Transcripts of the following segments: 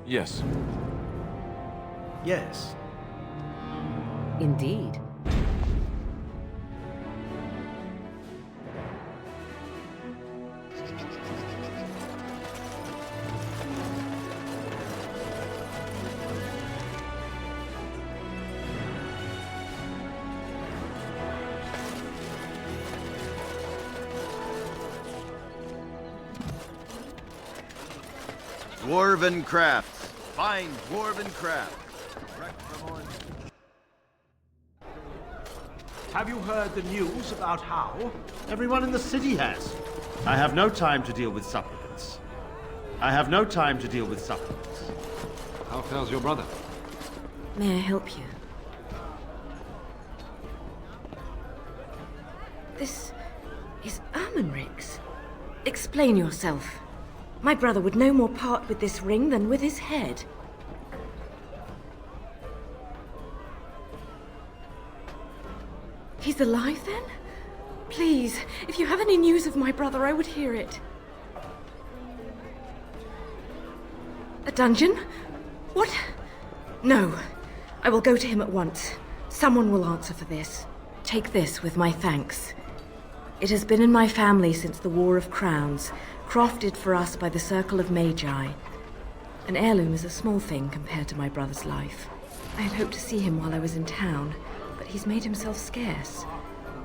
Yes. Yes. Indeed. Dwarven crafts. Fine dwarven crafts. Have you heard the news about how? Everyone in the city has. I have no time to deal with supplicants. I have no time to deal with supplicants. How fares your brother? May I help you? This is Ermenric's. Explain yourself. My brother would no more part with this ring than with his head. He's alive, then? Please, if you have any news of my brother, I would hear it. A dungeon? What? No. I will go to him at once. Someone will answer for this. Take this with my thanks. It has been in my family since the War of Crowns, crafted for us by the Circle of Magi. An heirloom is a small thing compared to my brother's life. I had hoped to see him while I was in town, but he's made himself scarce.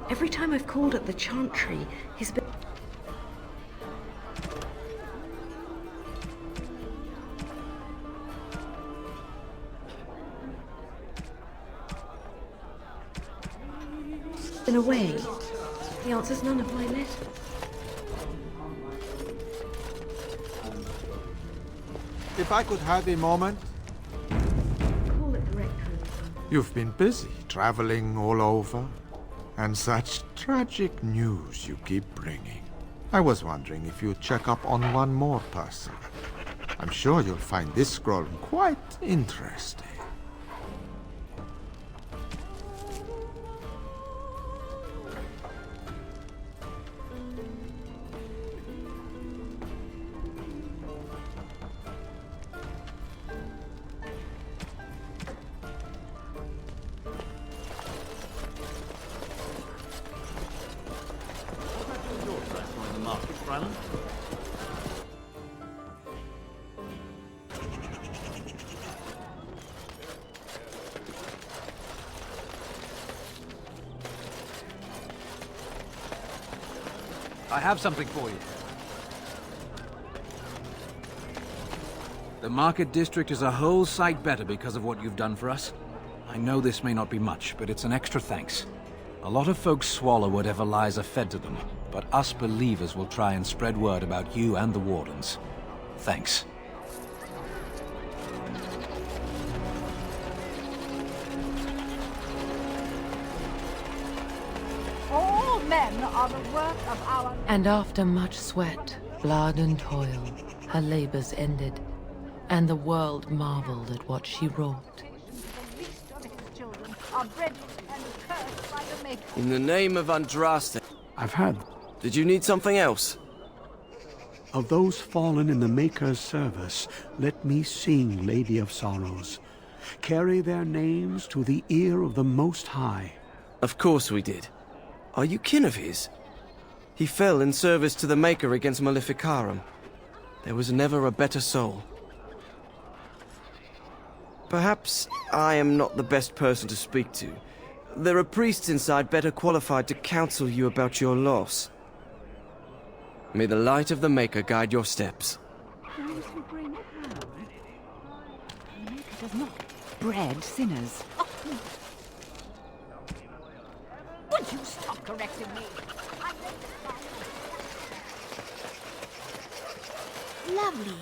Every time I've called at the Chantry, he's been... been away. He answers none of my letters. If I could have a moment. Call at the rectory. You've been busy traveling all over, and such tragic news you keep bringing. I was wondering if you'd check up on one more person. I'm sure you'll find this scroll quite interesting. I have something for you. The market district is a whole sight better because of what you've done for us. I know this may not be much, but it's an extra thanks. A lot of folks swallow whatever lies are fed to them, but us believers will try and spread word about you and the Wardens. Thanks. All men are the work of our... And after much sweat, blood and toil, her labors ended, and the world marveled at what she wrought. The least of his children are bred and cursed by the Maker. In the name of Andraste. I've heard. Did you need something else? Of those fallen in the Maker's service, let me sing, Lady of Sorrows. Carry their names to the ear of the Most High. Of course we did. Are you kin of his? He fell in service to the Maker against Maleficarum. There was never a better soul. Perhaps I am not the best person to speak to. There are priests inside better qualified to counsel you about your loss. May the light of the Maker guide your steps. Those who bring harm. The Maker does not breed sinners. Would you stop correcting me? Lovely.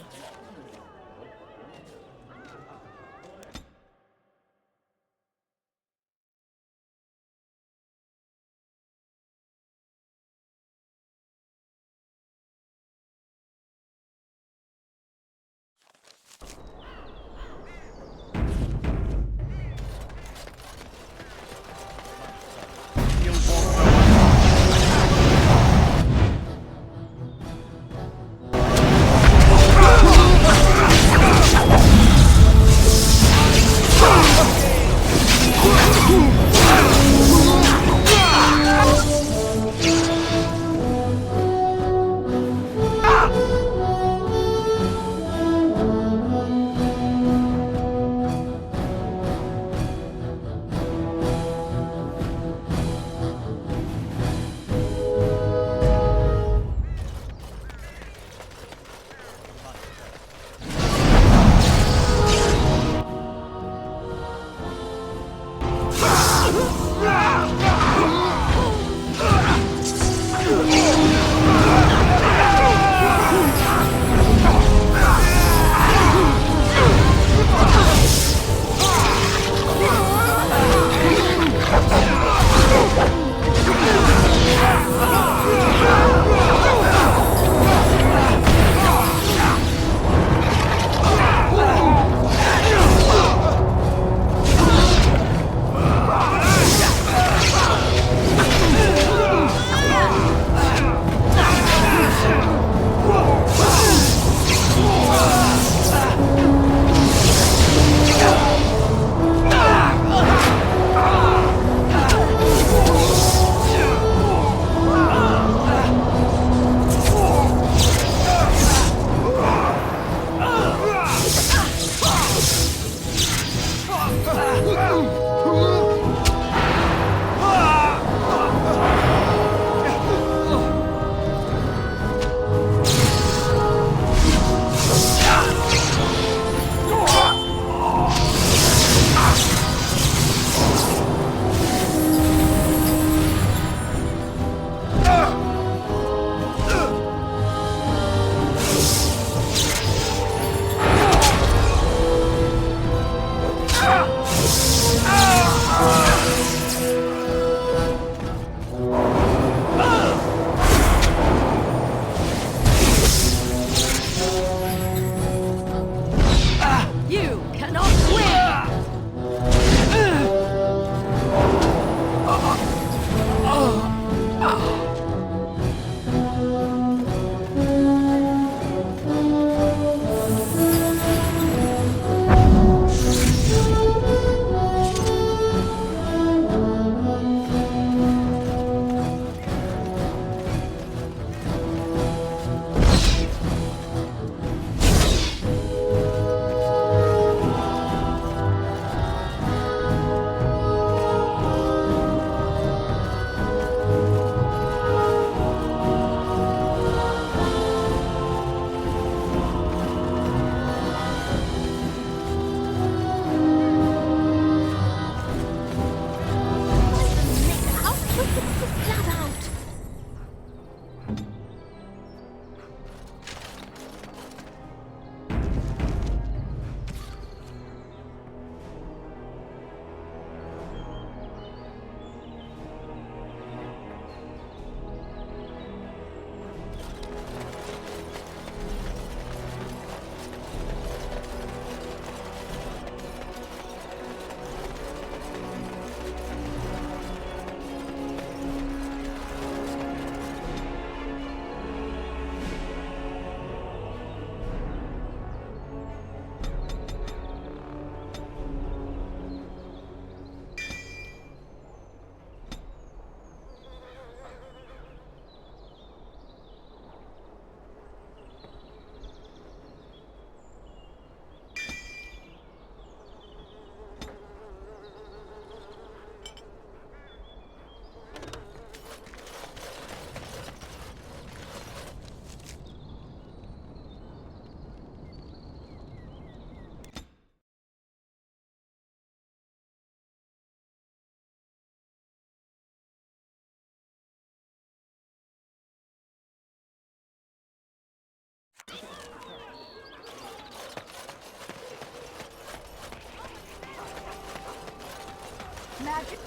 Magic.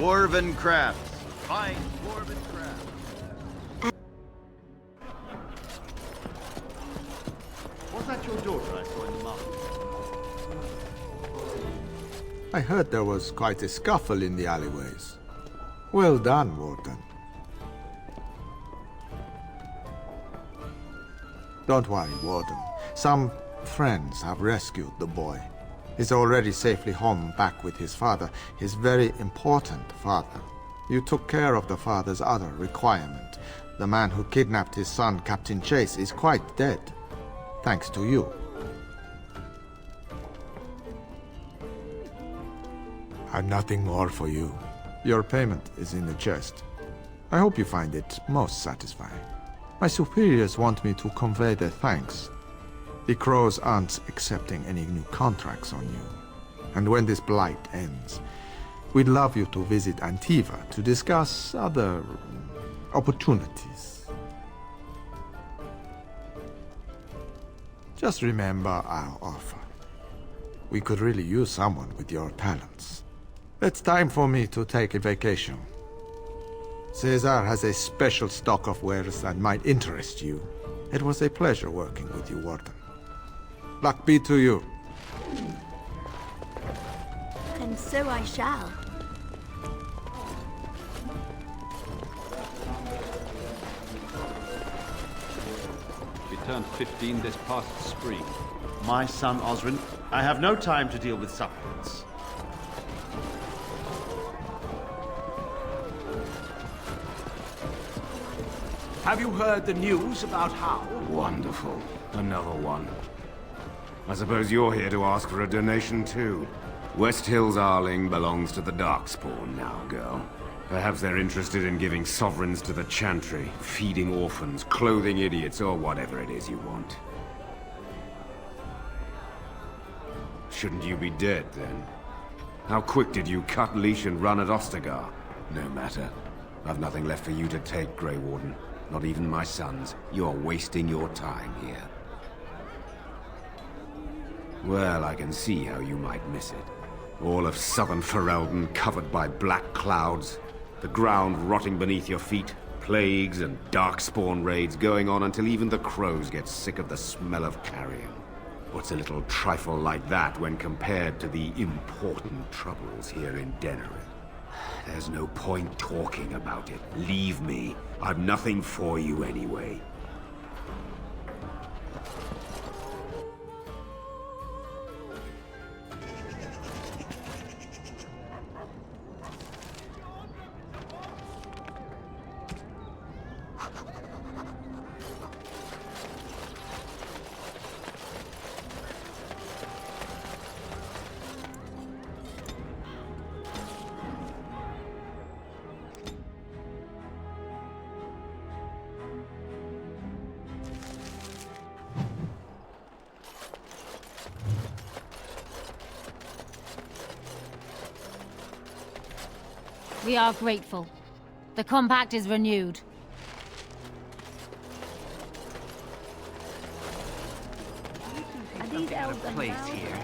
Dwarven crafts. Fine dwarven crafts. Was that your daughter I saw in the market? I heard there was quite a scuffle in the alleyways. Well done, Warden. Don't worry, Warden. Some friends have rescued the boy. He's already safely home back with his father, his very important father. You took care of the father's other requirement. The man who kidnapped his son, Captain Chase, is quite dead. Thanks to you. I've nothing more for you. Your payment is in the chest. I hope you find it most satisfying. My superiors want me to convey their thanks. The Crows aren't accepting any new contracts on you. And when this blight ends, we'd love you to visit Antiva to discuss other opportunities. Just remember our offer. We could really use someone with your talents. It's time for me to take a vacation. Caesar has a special stock of wares that might interest you. It was a pleasure working with you, Warden. Luck be to you. And so I shall. She turned 15 this past spring. My son Osrin, I have no time to deal with supplements. Have you heard the news about how? Wonderful. Another one. I suppose you're here to ask for a donation too. West Hill's Arling belongs to the Darkspawn now, girl. Perhaps they're interested in giving sovereigns to the Chantry, feeding orphans, clothing idiots, or whatever it is you want. Shouldn't you be dead, then? How quick did you cut leash and run at Ostagar? No matter. I've nothing left for you to take, Grey Warden. Not even my sons. You're wasting your time here. Well, I can see how you might miss it. All of southern Ferelden covered by black clouds, the ground rotting beneath your feet, plagues and darkspawn raids going on until even the crows get sick of the smell of carrion. What's a little trifle like that when compared to the important troubles here in Denerim? There's no point talking about it. Leave me. I've nothing for you anyway. We are grateful. The compact is renewed. Are these elves Place here.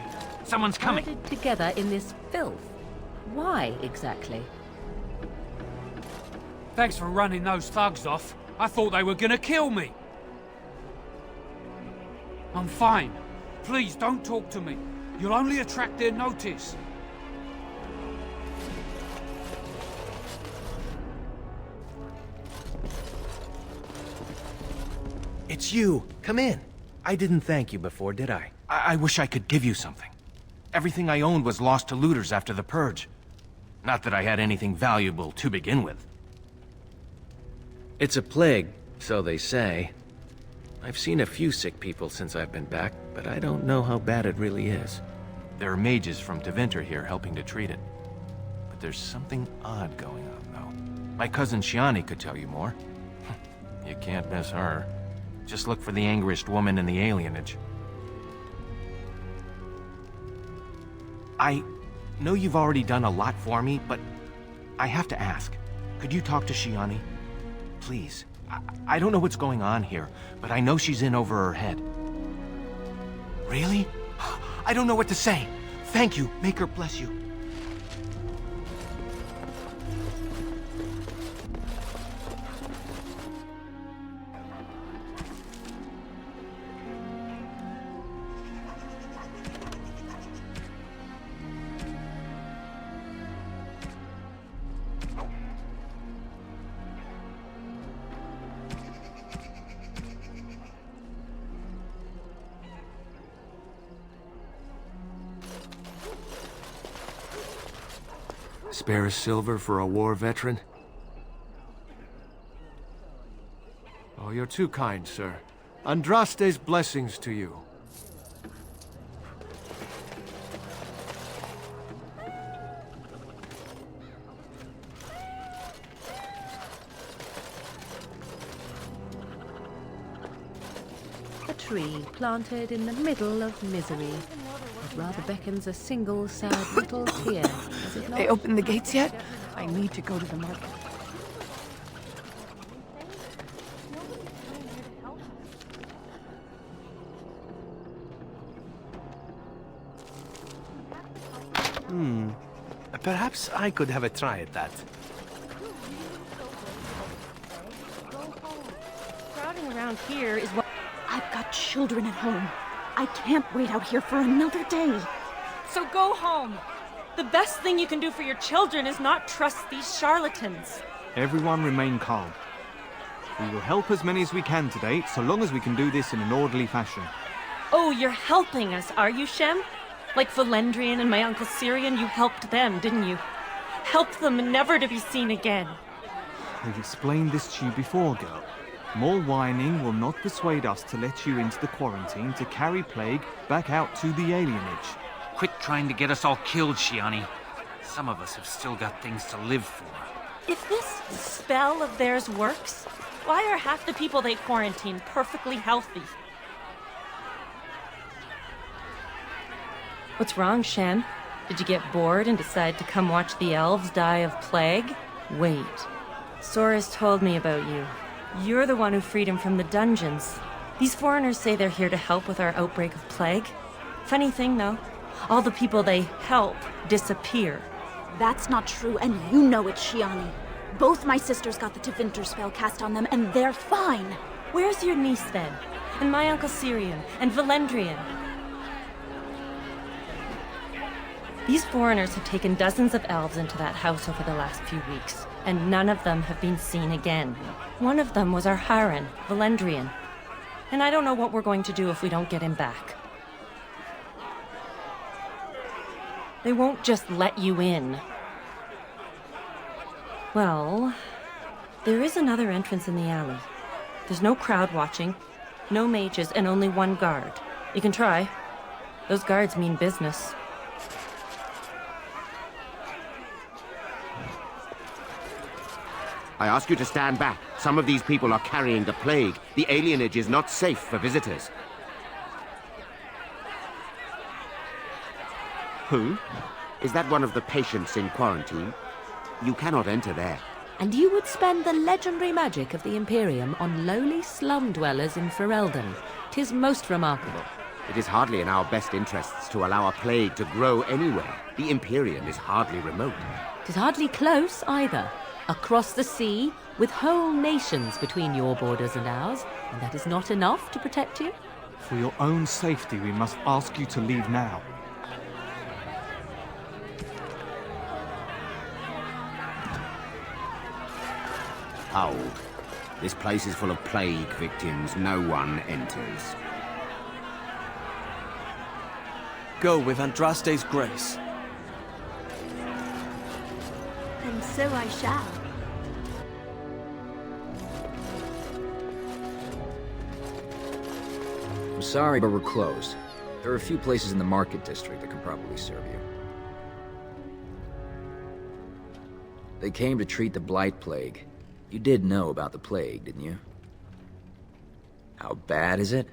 Someone's coming. gathered together in this filth? Why exactly? Thanks for running those thugs off. I thought they were gonna kill me. I'm fine. Please don't talk to me. You'll only attract their notice. It's you. Come in. I didn't thank you before, did I? I wish I could give you something. Everything I owned was lost to looters after the Purge. Not that I had anything valuable to begin with. It's a plague, so they say. I've seen a few sick people since I've been back, but I don't know how bad it really is. There are mages from Tevinter here helping to treat it. But there's something odd going on, though. My cousin Shiani could tell you more. You can't miss her. Just look for the angriest woman in the alienage. I know you've already done a lot for me, but I have to ask. Could you talk to Shiani? Please. I don't know what's going on here, but I know she's in over her head. Really? I don't know what to say. Thank you. Maker bless you. Spare a silver for a war veteran? Oh, you're too kind, sir. Andraste's blessings to you. A tree planted in the middle of misery. It rather beckons a single sad little tear, does it not? They opened the gates yet? I need to go to the market. Perhaps I could have a try at that. Crowding around here is what... I've got children at home. I can't wait out here for another day. So go home. The best thing you can do for your children is not trust these charlatans. Everyone remain calm. We will help as many as we can today, so long as we can do this in an orderly fashion. Oh, you're helping us, are you, Shem? Like Valendrian and my Uncle Syrian, you helped them, didn't you? Helped them never to be seen again. We've explained this to you before, girl. More whining will not persuade us to let you into the quarantine to carry plague back out to the alienage. Quit trying to get us all killed, Shiani. Some of us have still got things to live for. If this spell of theirs works, why are half the people they quarantine perfectly healthy? What's wrong, Shen? Did you get bored and decide to come watch the elves die of plague? Wait. Sora's told me about you. You're the one who freed him from the dungeons. These foreigners say they're here to help with our outbreak of plague. Funny thing, though. All the people they help disappear. That's not true, and you know it, Shiani. Both my sisters got the Tevinter spell cast on them, and they're fine. Where's your niece, then? And my Uncle Syrian? And Valendrian? These foreigners have taken dozens of elves into that house over the last few weeks, and none of them have been seen again. One of them was our Haran, Valendrian. And I don't know what we're going to do if we don't get him back. They won't just let you in. Well, there is another entrance in the alley. There's no crowd watching, no mages, and only one guard. You can try. Those guards mean business. I ask you to stand back. Some of these people are carrying the plague. The alienage is not safe for visitors. Who? Is that one of the patients in quarantine? You cannot enter there. And you would spend the legendary magic of the Imperium on lowly slum dwellers in Ferelden. 'Tis most remarkable. It is hardly in our best interests to allow a plague to grow anywhere. The Imperium is hardly remote. 'Tis hardly close, either. Across the sea, with whole nations between your borders and ours, and that is not enough to protect you? For your own safety, we must ask you to leave now. Hold. This place is full of plague victims. No one enters. Go with Andraste's grace. And so I shall. I'm sorry, but we're closed. There are a few places in the market district that can probably serve you. They came to treat the Blight Plague. You did know about the plague, didn't you? How bad is it?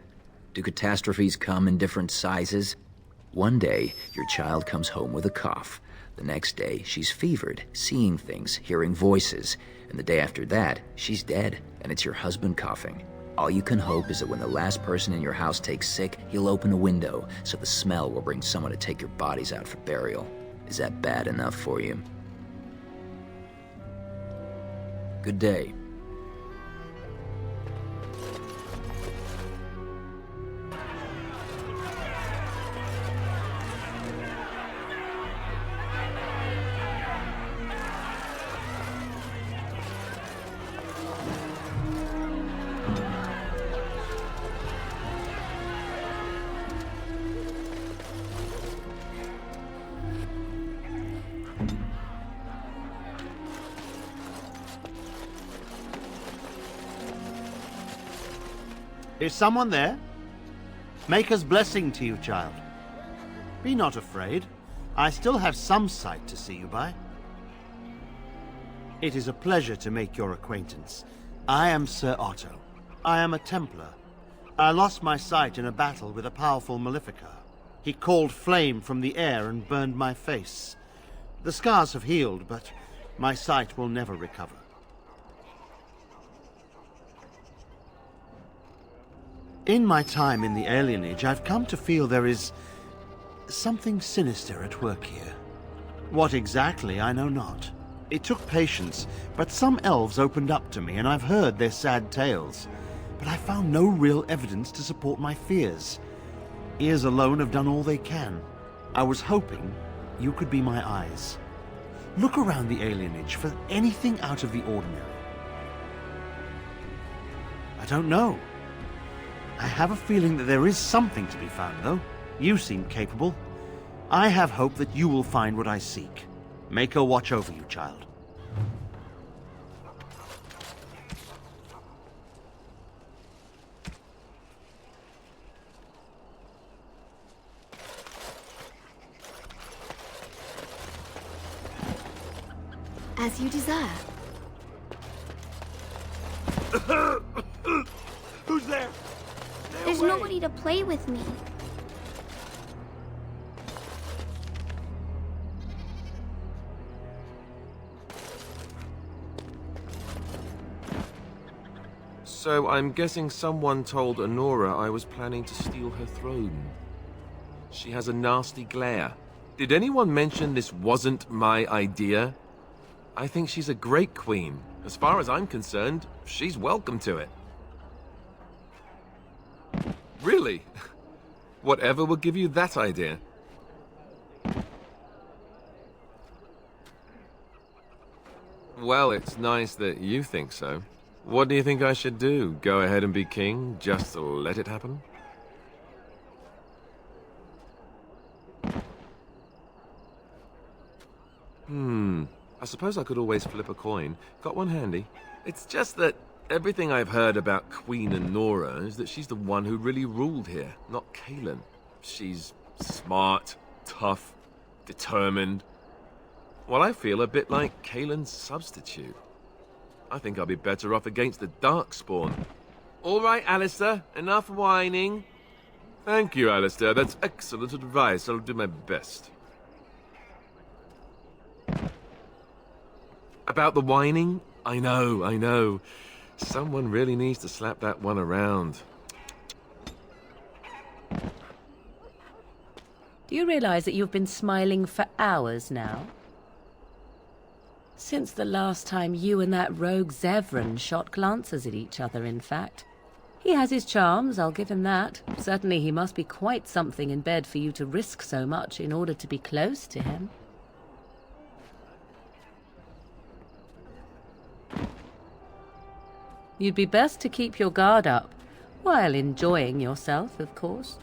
Do catastrophes come in different sizes? One day, your child comes home with a cough. The next day, she's fevered, seeing things, hearing voices. And the day after that, she's dead, and it's your husband coughing. All you can hope is that when the last person in your house takes sick, he'll open a window, so the smell will bring someone to take your bodies out for burial. Is that bad enough for you? Good day. Is someone there? Maker's blessing to you, child. Be not afraid. I still have some sight to see you by. It is a pleasure to make your acquaintance. I am Sir Otto. I am a Templar. I lost my sight in a battle with a powerful Maleficar. He called flame from the air and burned my face. The scars have healed, but my sight will never recover. In my time in the alienage, I've come to feel there is something sinister at work here. What exactly, I know not. It took patience, but some elves opened up to me, and I've heard their sad tales. But I found no real evidence to support my fears. Ears alone have done all they can. I was hoping you could be my eyes. Look around the alienage for anything out of the ordinary. I don't know. I have a feeling that there is something to be found, though. You seem capable. I have hope that you will find what I seek. Maker watch over you, child. As you desire. Who's there? There's nobody to play with me. So I'm guessing someone told Honora I was planning to steal her throne. She has a nasty glare. Did anyone mention this wasn't my idea? I think she's a great queen. As far as I'm concerned, she's welcome to it. Really? Whatever will give you that idea? Well, it's nice that you think so. What do you think I should do? Go ahead and be king, just to let it happen? I suppose I could always flip a coin. Got one handy. It's just that everything I've heard about Queen Honora is that she's the one who really ruled here, not Cailan. She's smart, tough, determined. Well, I feel a bit like Cailan's substitute. I think I'll be better off against the Darkspawn. All right, Alistair, enough whining. Thank you, Alistair. That's excellent advice. I'll do my best. About the whining? I know. Someone really needs to slap that one around. Do you realize that you've been smiling for hours now? Since the last time you and that rogue Zevran shot glances at each other, in fact. He has his charms, I'll give him that. Certainly he must be quite something in bed for you to risk so much in order to be close to him. You'd be best to keep your guard up, while enjoying yourself, of course.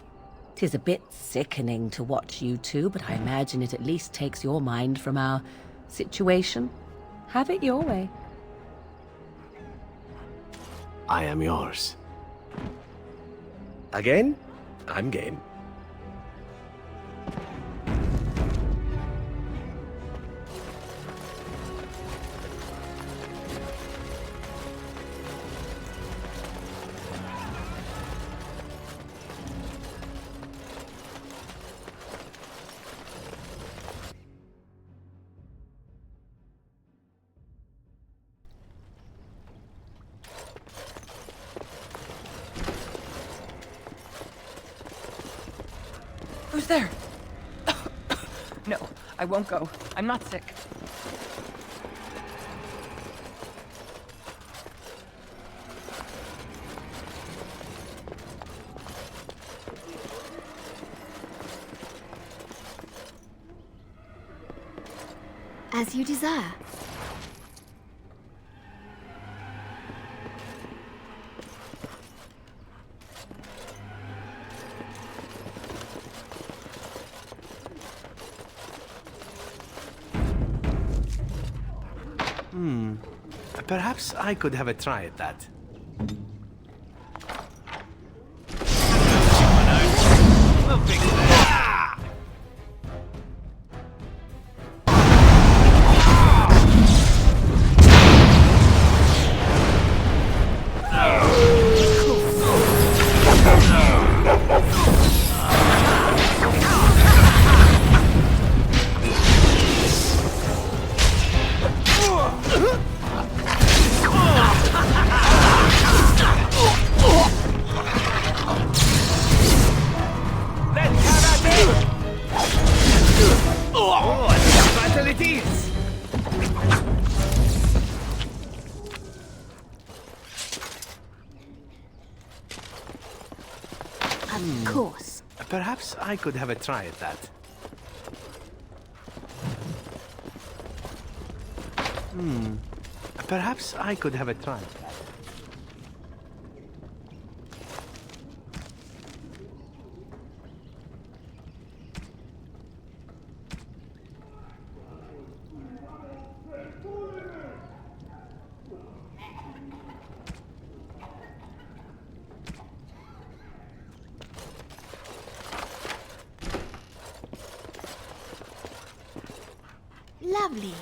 'Tis a bit sickening to watch you two, but I imagine it at least takes your mind from our situation. Have it your way. I am yours. Again? I'm game. Who's there? No, I won't go. I'm not sick. As you desire. Perhaps I could have a try at that. We'll fix that. Of course. Perhaps I could have a try at that. Perhaps I could have a try at that. Lovely.